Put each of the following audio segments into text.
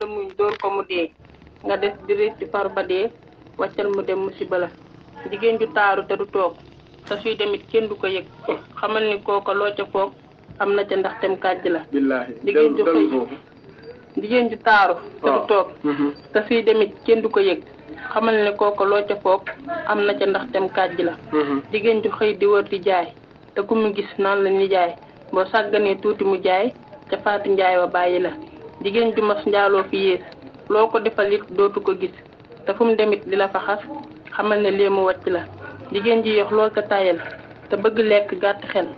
muñ dóor ko mu dee nga des di ritti far ba dee wàccal mu dem musiba la jigéen ju taaru te du toog te suy demit kenn du ko yëg xamal ni kooka loo ca foog am na ca ndax tem kàjj la billaahi jigéen ju xëy jigéen ju taaru te du toog te suy demit kenn du ko yëg xamal ne kooka loo ca foog am na ca ndax tem kàjj la jigéen ju xëy di wër di jaay te ku mu gis naan la ni jaay boo sàgganee tuuti mu jaay ca faatu njaay wa bàyyi la jigéen ju mas njaaloo fi yées loo ko defal it dootu ko gis te fu mu demit di la fa xas xamal ne lii mu wàcc la jigéen ji yox lool te tayal te bëgg lekk gàtt xel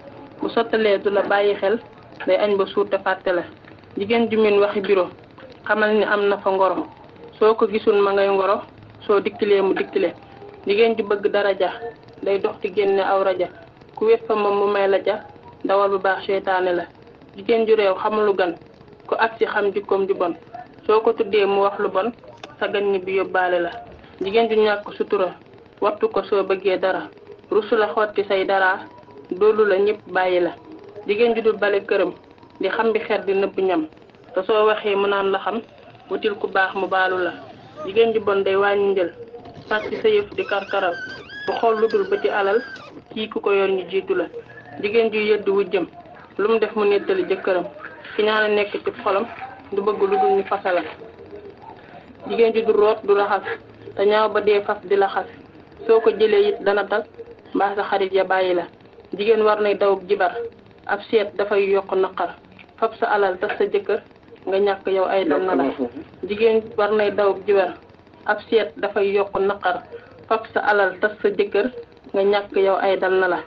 bu sottalee du la bàyyi xel day añ ba suur te fàtte la jigéen ju min waxi biro xamal ni am na fa ngoro soo ko gisul ma ngay ngoro soo dikkilee mu dikkile jigéen ju bëgg daraja day dox di génne aw raja ku wét fa moom mu may la ja dawal bu baax seytaane la jigéen ju réew xamul lu gan ku agsi xam jikkoom ju bon soo ko tuddee mu wax lu bon sa gan ñi bi yóbbaale la jigéen ju ñàkk sutura wattu ko soo bëggee dara rusu la xotti say dara doolu la ñëpp bàyyi la jigéen ju dul bale këram di xam bi xer di nëbb ñam te soo waxee mu naan la xam wutil ku baax mu baalu la jigéen ju bon day wàññi njël sàcc sa yëf di karkaral bu xool lu dul bëti alal kii ku ko yor ñu jiitu la jigéen ju yëddu wujjëm lu mu def mu nettali jëkkëram ki ñaana nekk ci xolam du bëgg lu dul ñu fasala jigéen ju du root du raxas te ñaaw ba dee fas di la xas soo ko jëlee it dana dal mbaa sa xarit ya bàyyi la jigéen war nay daw jibar ab seet dafay yokk naqar fab sa alal tas sa jëkkër nga ñàkk yow ay dal na la jigéen war nay daw jibar ab seet dafay yokk naqar fab sa alal tas sa jëkkër nga ñàkk yow ay dal na la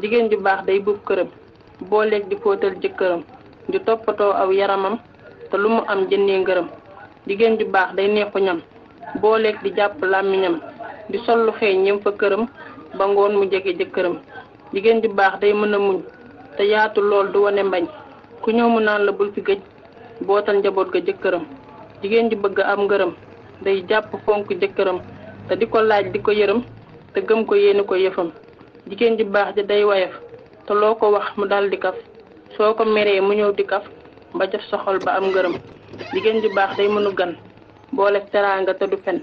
jigéen ju baax day buub këram boo leeg di fóotal jëkkëram di toppatoo aw yaramam te lu mu am jëndee ngërëm jigéen ju baax day neexu ñam boo leeg di jàpp làmmiñam di sollu xeeñ ñëm fa këram ba ngoon mu jege jëkkëram jigéen ju baax day mën a muñ te yaatu lool du wane mbañ ku ñëw mu naan la bul fi gëj bootal njaboot ga jëkkëram jigéen ju bëgg am ngërëm day jàpp fonk jëkkëram te di ko laaj di ko yërëm te gëm ko yéene ko yëfam jigéen ju baax ji day wayaf te loo ko wax mu dal di kaf soo ko meree mu ñëw di kaf ba jot soxol ba am ngërëm jigéen ju baax day mënu gan boole teraanga te du fen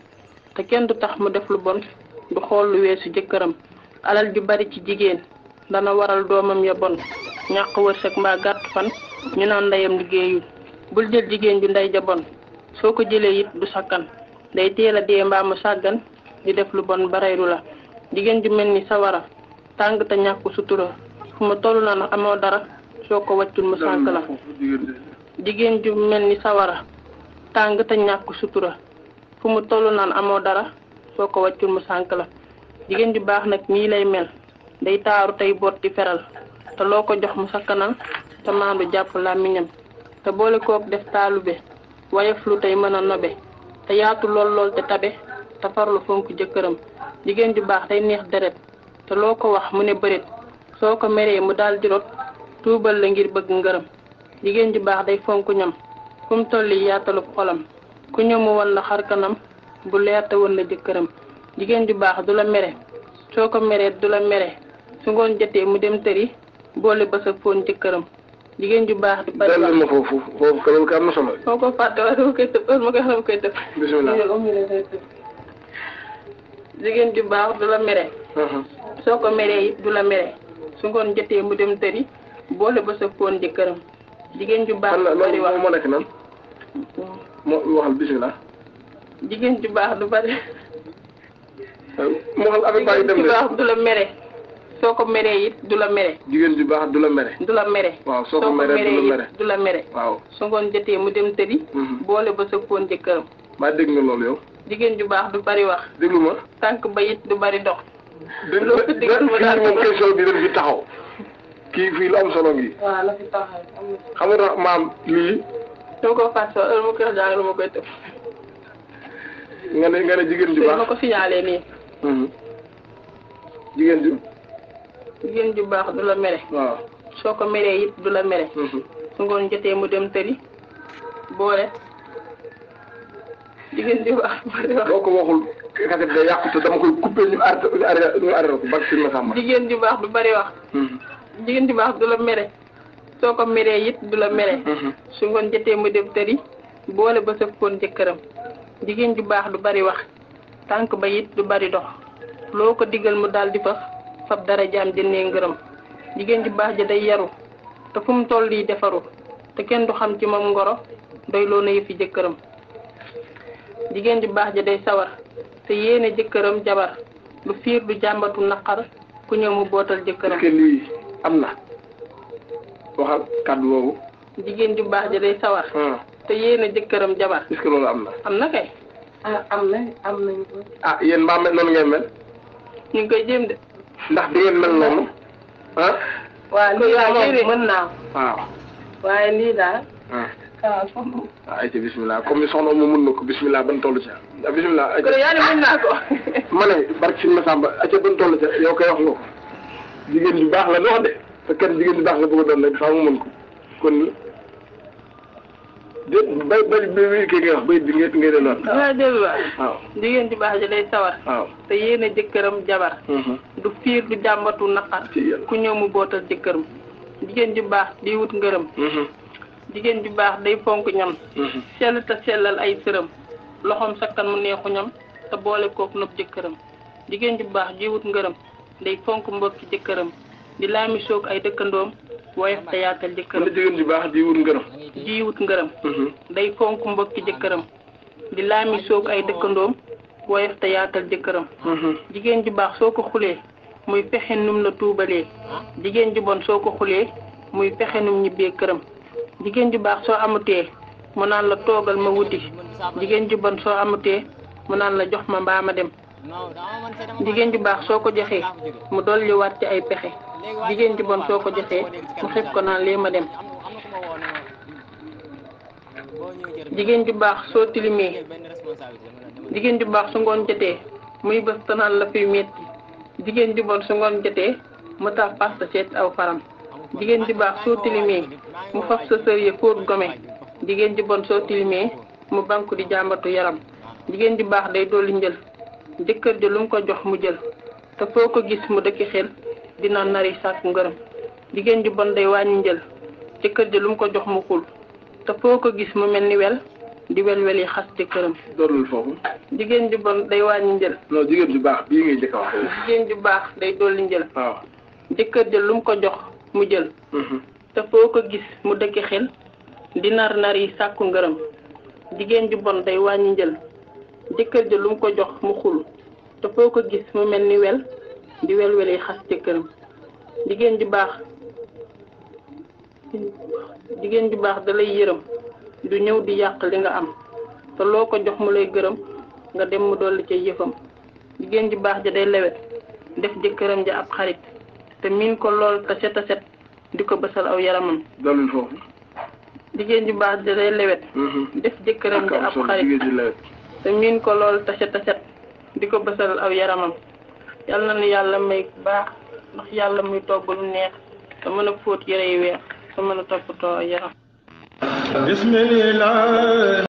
te kenn du tax mu def lu bon du xool lu weesu jëkkëram alal ju bari ci jigéen dana waral doomam ya bon ñàkk wërsëg mbaa gàtt fan ñu naan ndeyam liggéeyul bul jël jigéen ju ndey ja bon soo ko jëlee it du sakkan day teel a dee mbaa mu sàggan di def lu bon ba reylu la jigéen ju mel ni sawara tàng te ñàkk sutura fu mu toll na amoo dara soo ko wàccul mu sànk la jigéen ju mel ni sawara tàng te ñàkk sutura fu mu toll naan amoo dara soo ko wàccul mu sànk la jigéen ju baax nag nii lay mel day taaru tey boot di feral te loo ko jox mu sakkanal te maandu jàpp làmmiñam te boole kook def taalube wayaf lu tey mën a nobe te yaatu lool te tabe te farlu fonk jëkkëram jigéen ju baax day neex deret te loo ko wax mu ne bëreet soo ko meree mu daal di rot tuubal la ngir bëgg ngërëm jigéen ju baax day fonk ñam fu mu tolli yaatalub xolam ku ñëw mu wan la xar kanam bu leer te wan la jëkkëram jigéen ju baax du la mere soo ko meree du la mere su ngoon jotee mu dem tëri boole ba sa foon jëkkëram jigéen ju baax du bari wax ma foofu kanam ka am na solo foo ko fàtte waaye dama koy tëb ma koy xam koy tëb bismillah jigéen ju baax du la mere soo ko meree it du la mere su ngoon jotee mu dem tëri boole ba sa foon jëkkëram jigéen ju baax du bari wax moo nekk nan moo waxal bismillah jigéen ju baax du bari moo xam avec bàyyi dem jigéen ju baax du la mere soo ko meree it du la mere jigéen ju baax du la mere du la mere waaw soo ko meree du la mere du la mere waaw su ngoon jotee mu dem tëri boole ba sa foon jëkkëram maa dégg nga loolu yow jigéen ju baax du bari wax déglu ma tànk ba it du bari dox fii moom question bi dañ fi taxaw kii fii lu am solo ngi waaw la fi taxaw xam nga tax maam lii soo ko fàtte heure mu koy jàng ma koy tëb nga ne jigéen ju baax ma ko signalé nii jigéen ju baax du la mere waaw soo ko meree it du la mere su ngoon jotee mu dem tëri boole jigéen ju baax boo ko waxul kaset da yàqu te dama koy coupé ñu arrêté ko bak si ma sàmba jigéen ju baax du bari wax jigéen ju baax du la mere soo ko meree it du la mere su ngoon jotee mu dem tëri boole ba sëppoon jëkkëram jigéen ju baax du bari wax tànk ba it du bari dox loo ko digal mu daal di fax fab dara jaam jëndee ngërëm jigéen ju baax ja day yaru te fu mu toll yi defaru te kenn du xam ci moom ngoro doy loo na yëfi jëkkëram jigéen ju baax ja day sawar te yéene jëkkëram jabar lu fiir du jàmbatu naqar ku ñëw mu bootal jëkkëram. est-ce que lii am na waxal kàddu woowu. jigéen ju baax ja day sawar. te yéene jëkkëram jabar. est-ce que loolu am na. am na kay. am nañu ko. yéen mbaa mel noonu ngeen mel. ñu ngi koy jéem de. ndax di ngeen mel noonu waaw lii daal moom mën naa. waaw. waaye lii daal. ayca bisimilah comme soxna moom mën na ko bisimilah ban toll ca bisimilah. ayca kon yaa ne mën naa ko. ma ne barke Sëñ Massamba ayca ban toll ca yow koy wax nga ko jigéen ju baax la wax de te kenn jigéen ju baax la bëgg a doon rek faaw mu mën ko kon bay kii ngay wax bay di ngay delluwaat. waaw delluwaat. waaw jigéen ju baax ja day sawar. waaw te yéene jëkkëram jabar. du fiir du jàmbatu naqar. ku ñëw mu bootal jëkkëram. jigéen ju baax di wut ngërëm. jigéen ju baax day fonk ñam. sell te sellal ay sërëm. loxoom sakkan mu neexu ñam te boole kook nopp jëkkëram. jigéen ju baax di wut ngërëm day fonk mbokki jëkkëram di laami soog ay dëkkandoom woyof te yaatal jëkkëram. jigéen ju baax di wut ngërëm. di wut ngërëm. day fonk mbokki jëkkëram di laami soog ay dëkkandoom woyof te yaatal jëkkëram. jigéen ju baax soo ko xulee muy pexe num la tuubalee. jigéen ju bon soo ko xulee muy pexe num ñibbee këram. jigéen ju baax soo amutee mu naan la toogal ma wuti jigéen ju bon soo amutee mu naan la jox ma mbaa ma dem. jigéen ju baax soo ko joxee mu dolli waat ci ay pexe jigéen ju bon soo ko joxee mu xib ko naan lee ma dem. jigéen ju baax soo tilimee jigéen ju baax su ngoon jotee muy bës tanaan la fiy metti jigéen ju bon su ngoon jotee mu tax pasta seet aw faram. jigéen ju baax soo tilimee mu faf sa sër ya fóot gome jigéen ju bon soo tilimee mu banku di jàmbatu yaram. jigéen ju baax day dolli njël jëkkër ja lu mu ko jox mu jël te foo ko gis mu dëkki xel dina nari sàkku ngërëm. jigéen ju bon day wàññi njël jëkkër ja lu mu ko jox mu xul te foo ko gis mu mel ni wel di welweli xas jëkkëram. doolul foofu. jigéen ju bon day wàññi njël. non jigéen ju baax bii ngay njëkk a wax. jigéen ju baax day dolli njël. waaw jëkkër ja lu mu ko jox mu jël. te foo ko gis mu dëkki xel di nar yi sàkku ngërëm. jigéen ju bon day wàññi njël jëkkër ja lu mu ko jox mu xul te foo ko gis mu mel ni wel di welweli xas jëkkëram. jigéen ju baax da lay yërëm du ñëw di yàq li nga am te loo ko jox mu lay gërëm nga dem mu dolli ca yëfam. jigéen ju baax ja day lewet def jëkkëram ja ab xarit te miin ko lool te set a set di ko bësal aw yaramam. doolul foofu. jigéen ju baax ja day lewet def jëkkëram ja ab xarit te miin ko lool te set a set di ko bësal aw yaramam. yal na nu yàlla may baax ndax yàlla muy togg lu neex te mën a fóot yére yu weex te mën a toppatoo yaram. bismillah.